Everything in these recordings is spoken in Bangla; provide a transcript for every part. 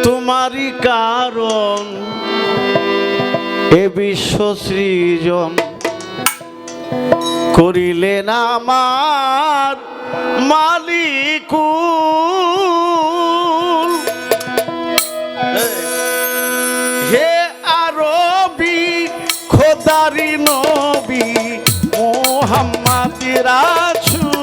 তোমারই কারণ এ বিশ্ব সৃজন করিলেন আমার মালিকুল। হে আরবি খোদারি নবী মুহাম্মদ রাসূল।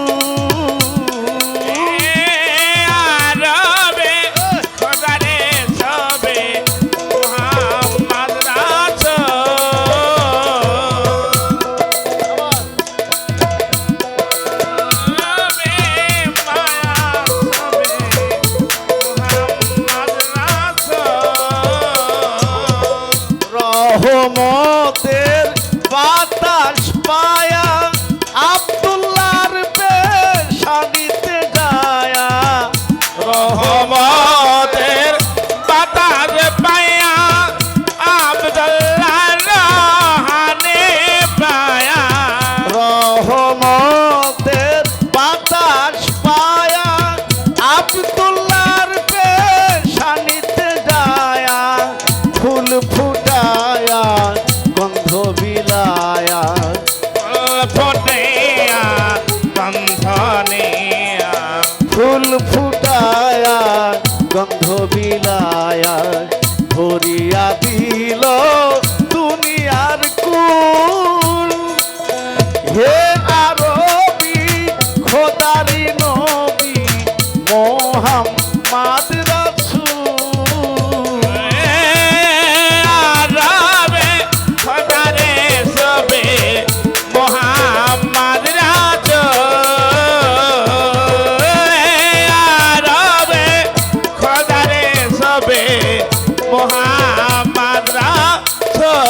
রহমতের বাতাস পায়া আব্দুল্লাহর পেশানিতে যায়া, রহমতের বাতাস পায়া আব্দুল্লাহর রাহানে পায়া, রহমতের বাতাস পায়া আব্দুল্লাহর পেশানিতে যায়া, ফুল ফুটায়া গন্ধ বিলায়া, ফোটেয়া বন্ধনিয়া, ফুল ফুটায়া গন্ধ বিলায়া, ভরিয়া দিল দুনিয়ার কুল। হে আরবি খোদারি নবী মুহাম্মদ রাসূল। আরবে খোদারে সবে মুহাম্মদ রাসূল, আরবে খোদারে সবে মুহাম্মদ রাসূল।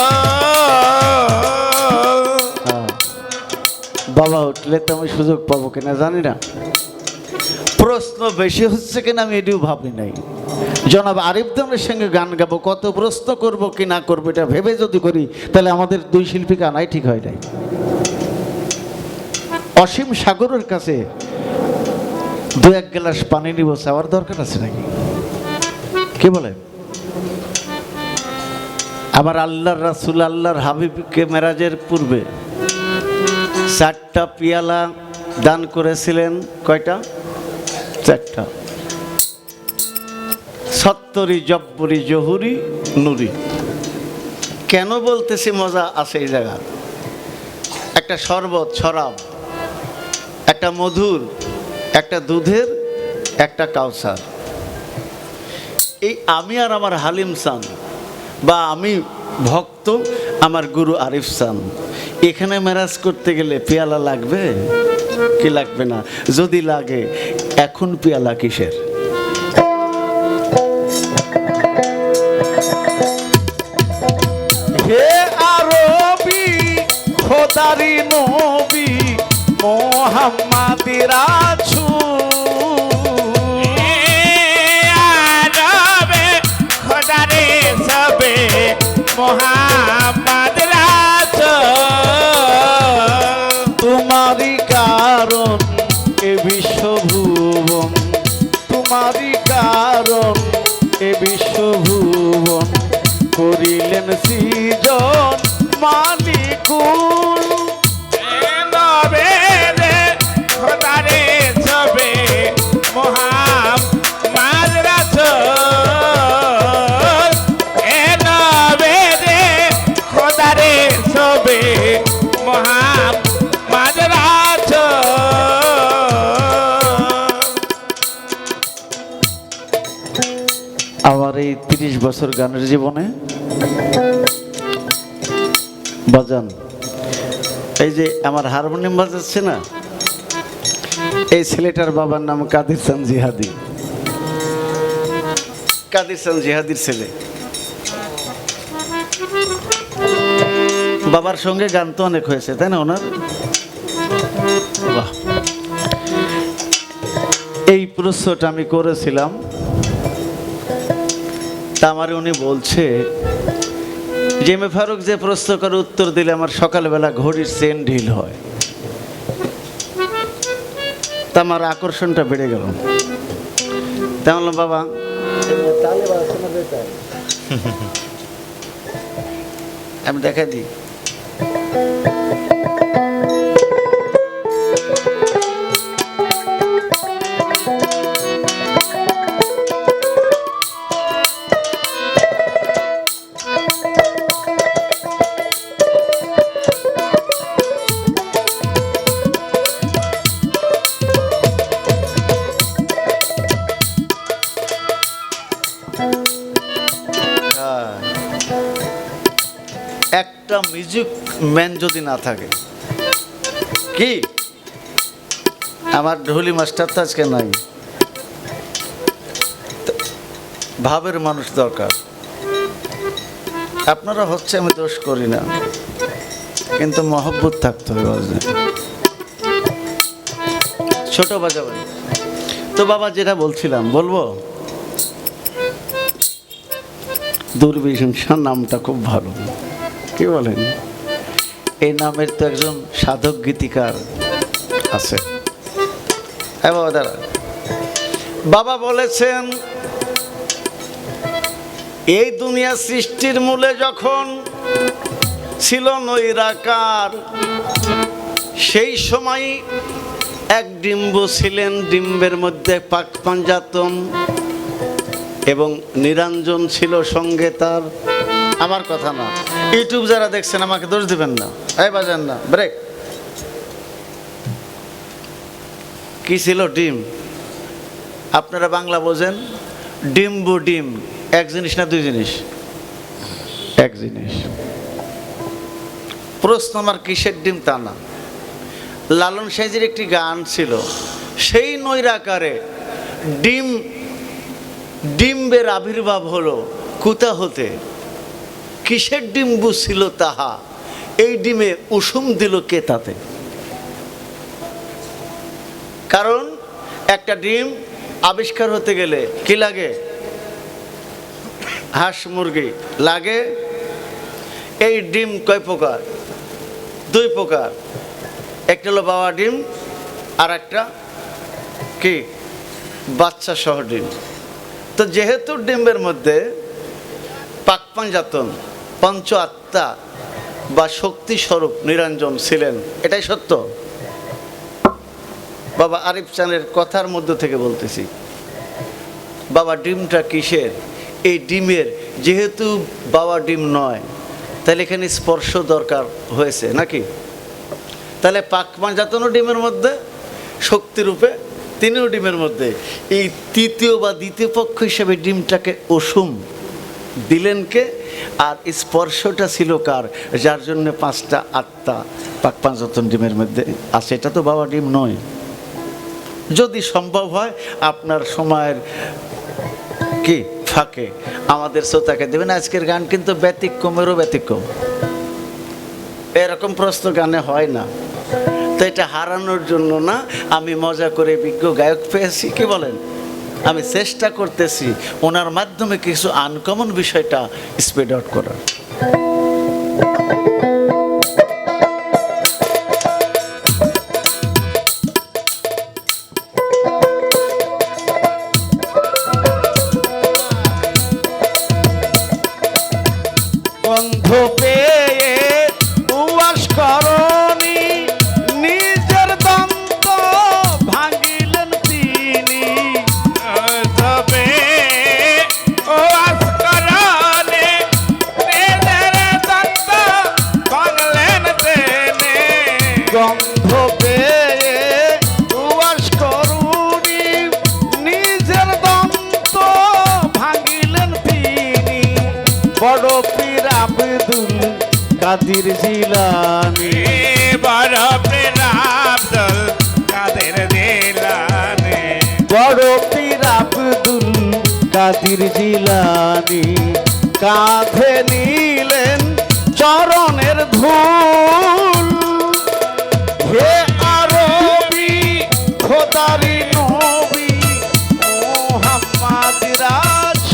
বাবা উঠলে তো আমি সুযোগ পাবো কিনা জানি না, প্রশ্ন বেশি হচ্ছে কিনা আমি এটিও ভাবি নাই। জনাব আরিফ দামের সঙ্গে গান গাবো, কত প্রশ্ন করব কি না করবো এটা ভেবে যদি করি তাহলে আমাদের দুই শিল্পীকে আনাই ঠিক হয় নাই। অসীম সাগরের কাছে দু এক গ্লাস পানি নিব চাওয়ার দরকার আছে নাকি? কি বলে? আমার আল্লাহর রাসূল আল্লাহর হাবিবকে মেরাজের পূর্বে 4টা পিয়ালা দান করেছিলেন। কয়টা? 4টা। সত্তরি জব্বরি জহুরি নুরি। কেন বলতেছি মজা আছে এই জায়গা? একটা শরবত শরাব, একটা মধুর, একটা দুধের, একটা কাউসার। এই আমি আর আমার হালিম চান বা আমি ভক্ত আমার গুরু আরিফ চান, এখানে মেরাজ করতে গেলে পেয়ালা লাগবে কি লাগবে না? যদি লাগে এখন পেয়ালা কিসের? হে আরবি খোদারি নবী মুহাম্মদ রাসূল, আরবে খোদারে সবে মুহাম্মদ রাসূল। তোমারই কারণ এ বিশ্বভুবন, তোমারই কারণ এ বিশ্বভুবন করিলেন সৃজন মালিকুল। নবে রে খোদারে সবে মুহাম্মদ রাসূল, এ নবে রে খোদারে সবে মুহাম্মদ রাসূল। আমার এই 30 বছর গানের জীবনে বাজান, এই যে আমার হারমোনিয়াম বাজাচ্ছে না, এই ছেলেটার বাবার নাম কাদির চান জিহাদি। কাদির চান জিহাদির ছেলে। বাবার সঙ্গে গান তো অনেক হয়েছে তাই না ওনার? বাহ। এই প্রশ্নটা আমি করেছিলাম, তা আমার উনি বলছে যে এম এ ফারুক যে প্রশ্ন করে উত্তর দিলে আমার সকালবেলা ঘড়ির চেন ঢিল হয়। তা আমার আকর্ষণটা বেড়ে গেল। তা বললাম বাবা তাহলে আমি দেখা দিই। একটা মিউজিক ম্যান যদি না থাকে, কি আমার ঢোলি মাস্টার তো আজকে নাই, ভাবের মানুষ দরকার। আপনারা হচ্ছে, আমি দোষ করি না, কিন্তু মহব্বত থাকতে হবে বাজে, ছোট বাজাবেন তো। বাবা যেটা বলছিলাম বলবো, দূরবীক্ষণ নামটা খুব ভালো, কি বলেন? এই নামের তো একজন সাধক গীতিকার আছে। বাবা দাঁড়া, বাবা বলেছেন এই দুনিয়া সৃষ্টির মূলে যখন ছিল নৈরাকার, সেই সময় এক ডিম্ব ছিলেন, ডিম্বের মধ্যে পাক পাঞ্জাতন এবং নিরঞ্জন ছিল সঙ্গে তার। আমার কথা না, ইউটিউব যারা দেখছেন আমাকে দোষ দিবেন না, এই বাজান না, ব্রেক। কি ছিল? ডিম। আপনারা বাংলা বোঝেন, ডিম্বু ডিম এক জিনিস না দুই জিনিস? এক জিনিস। প্রশ্ন আমার কিসের ডিম তা না, লালন সাইজির একটি গান ছিল, সেই নৈরাকারে ডিম, ডিম্বের আবির্ভাব হলো কোথা হতে, কিসের ডিম্বু ছিল তাহা, এই ডিমে উষুম দিল কে তাতে। কারণ একটা ডিম আবিষ্কার হতে গেলে কি লাগে? হাঁস মুরগি লাগে। এই ডিম কয় প্রকার? দুই প্রকার, একটা হলো বাবা ডিম, আর একটা কি বাচ্চা সহ ডিম। তো যেহেতু ডিমের মধ্যে পাকপাঞ্জাতন, পঞ্চ আত্মা বা শক্তি স্বরূপ নিরঞ্জন ছিলেন, এটাই সত্য। বাবা আরিফ চাঁদের কথার মধ্য থেকে বলতেছি, বাবা ডিমটা কিসের? এই ডিমের যেহেতু বাবা ডিম নয়, তাহলে এখানে স্পর্শ দরকার হয়েছে নাকি? তাহলে পাকপাঞ্জাতনও ডিমের মধ্যে, শক্তিরূপে তিনিও ডিমের মধ্যে। এই তৃতীয় বা দ্বিতীয় পক্ষ হিসেবে ডিমটাকে উষুম দিলেন কে? আর স্পর্শটা ছিল কার? যার জন্য পাঁচটা আত্মা পাকপাঞ্জাতন ডিমের মধ্যে আছে। এটা তো বাবা ডিম নয়। যদি সম্ভব হয় আপনার সময়ের কি ফাঁকে আমাদের শ্রোতাকে দেবেন। আজকের গান কিন্তু ব্যতিক্রমেরও ব্যতিক্রম, এরকম প্রশ্ন গানে হয় না। তো এটা হারানোর জন্য না, আমি মজা করে বিজ্ঞ গায়ক পেয়েছি, কি বলেন? আমি চেষ্টা করতেছি ওনার মাধ্যমে কিছু আনকমন বিষয়টা স্প্রেড আউট করার। গন্ধ পেয়ে উয়াস করনি, নিজের দন্ত ভাঙিলেন তিনি। তবে ও আসকরণে নিজের দন্ত ভাঙলেন তেনে। গন্ধ পেয়ে উয়াস করনি, নিজের দন্ত ভাঙিলেন তিনি। বড় পীর আব্দুল কাদের জিলানী, বড় পীর আব্দুল কাদের জিলানী, বড় পীর আব্দুল কাদের জিলানী। কাঁধে নিলেন চরণের ধুল, হে আরবি খোদারি নবী মুহাম্মদ রাসূল।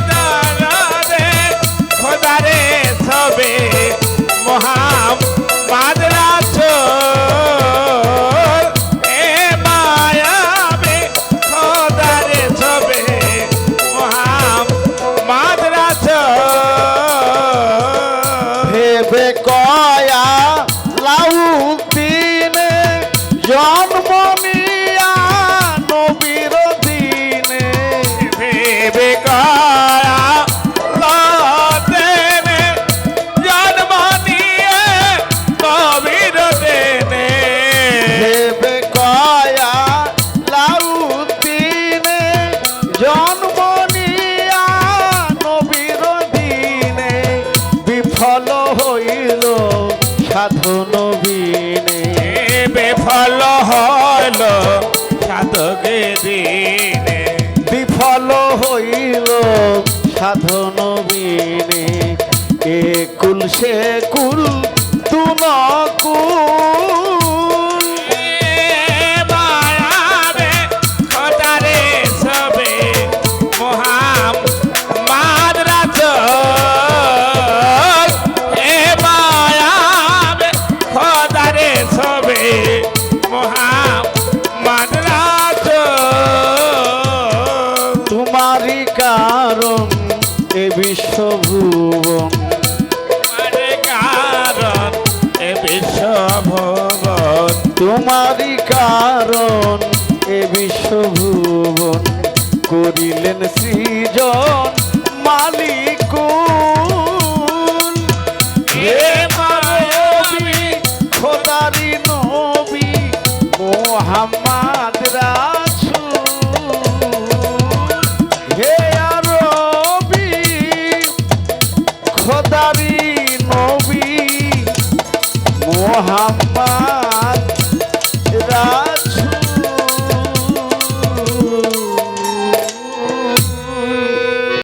দারারে খোদারে সবে মুহাম্মদ রাসূল। এ মায়াবে খোদারে সবে বিনে বিফল হইল সাধন বিনে এ কুল সে কুল তুনকুল মায়াবে খোদারে সবে মোহাম্মদ রাসূল এ মায়াবে খোদারে সবে মোহাম্মদ রাসূল তোমারই কারণ এ বিশ্বভুবন আরে কারণ এ বিশ্বভুবন তোমারই কারণ এ বিশ্বভুবন করিলেন সৃজন মালিক